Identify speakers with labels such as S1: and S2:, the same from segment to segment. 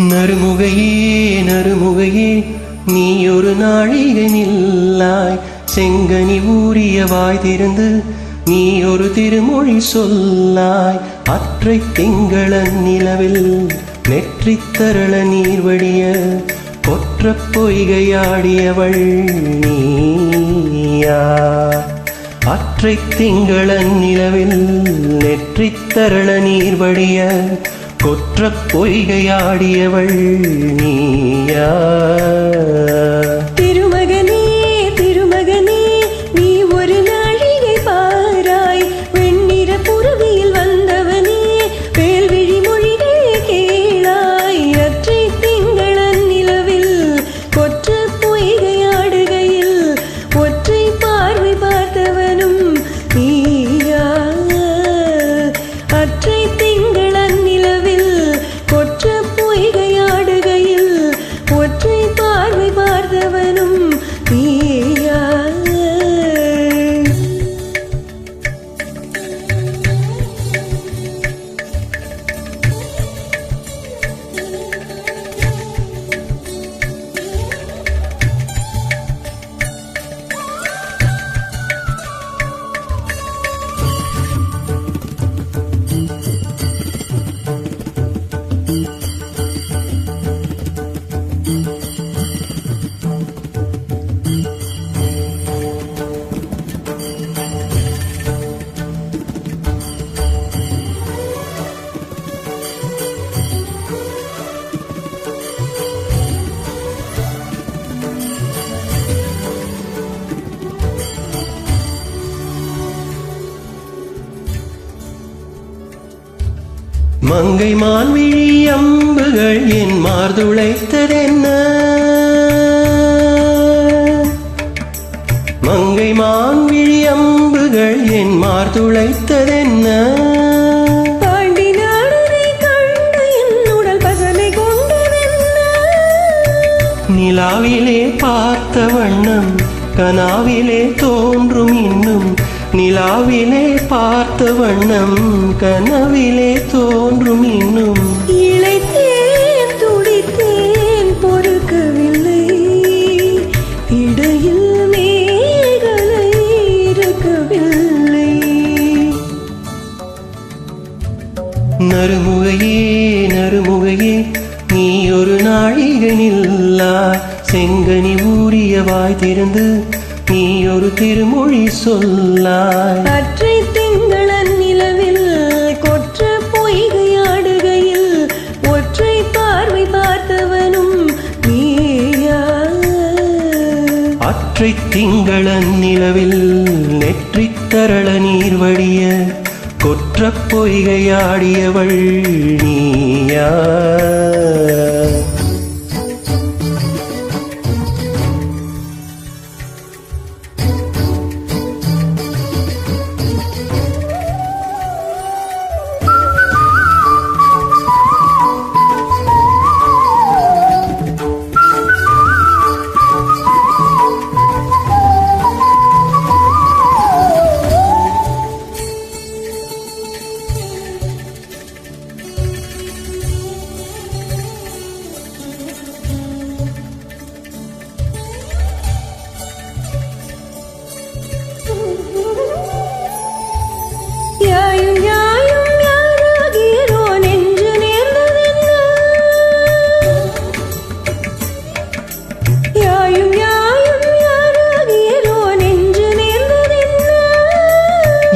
S1: நறுமுகையே நறுமுகையே நீ ஒரு நாழிகை நில்லாய். செங்கனி ஊறிய வாய் திறந்து நீ ஒரு திருமொழி சொல்லாய். அற்றை திங்களன் நிலவில் நெற்றித்தரள நீர் வடிய கொற்ற பொய்கையாடியவள் நீயா. அற்றை திங்களன் நிலவில் நெற்றித்தரள நீர் வடிய கொற்ற பொய்கையாடியவள் நீயா.
S2: திருமகனே திருமகனே நீ ஒரு நாழிகை பாராய். வெண்ணிற புறவியில் வந்தவனே வேல்விழி மொழிகள் கேளாய். அற்றை திங்களன் நிலவில் கொற்ற பொய்கையாடுகையில் ஒற்றை பார்வை பார்த்தவனும் நீயா. அற்றை திங்களன் நிலவில் கொற்ற பொய்கையாடுகையில் ஒற்றை பார்வை பார்த்தவனும் நீயா.
S1: மங்கை மான்விழி அம்புகள் என் மார்துளைத்ததென்ன. மங்கை மான்விழி அம்புகள் என் மார்துளைத்ததென்ன.
S2: பாண்டி நாடனை கண்டு என் உடல் பசலை கொண்டதென்ன.
S1: நிலாவிலே பார்த்த வண்ணம் கனாவிலே தோன்றும் இன்னும். நிலாவிலே பார்த்த வண்ணம் கனவிலே தோன்றும் இன்னும்.
S2: இளைத்தேன் துடித்தேன் பொறுக்கவில்லை. இடையில் மேகலை இருக்கவில்லை.
S1: நறுமுகையே நறுமுகையே நீ ஒரு நாழிகை நில்லாய். செங்கனி ஊறிய வாய் திறந்து நீ ஒரு திருமொழி சொல்லாய்.
S2: அற்றை திங்களன் நிலவில் கொற்ற பொய்கையாடுகையில் ஒற்றை பார்வை பார்த்தவனும் நீயா.
S1: அற்றை திங்களன் நிலவில் நெற்றித்தரள நீர் வடிய கொற்ற பொய்கையாடியவள் நீயா.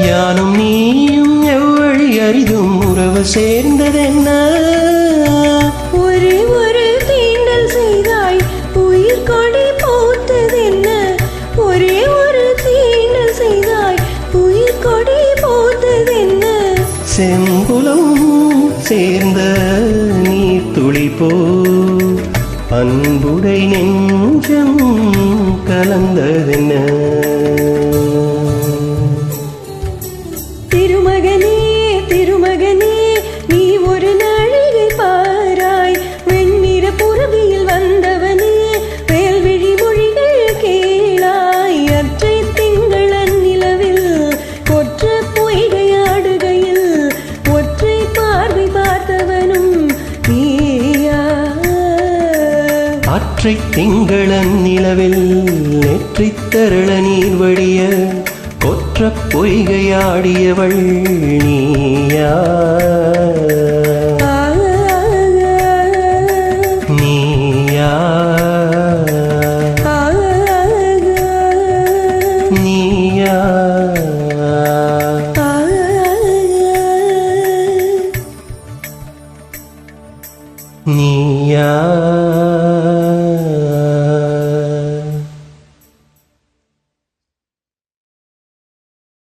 S1: யானும் நீயும் எவ்வழி அரிதும் உறவு சேர்ந்ததென்ன.
S2: ஒரே ஒரு தீண்டல் செய்தாய் உயிர் கொடி போத்ததென்ன. ஒரே ஒரு தீண்டல் செய்தாய் உயிர் கொடி போத்ததென்ன.
S1: செம்புலம் சேர்ந்த நீர் துளி போ அன்புடை நெஞ்சம் கலந்ததென்ன.
S2: திருமகனே திருமகனே நீ ஒரு நாழிகை பாராய். வெண்ணிற புறவியில் வந்தவனே வேல்விழி மொழிகள் கேளாய். அற்றை திங்களன் நிலவில் கொற்ற பொய்கையாடுகையில் ஒற்றை பார்வை பார்த்தவனும் நீயா.
S1: ஒற்றை திங்களன் நிலவில் நெற்றித் தரள நீர் வடிய கொற்ற பொய்கையாடியவள் நீயா நீயா நீயா நீயா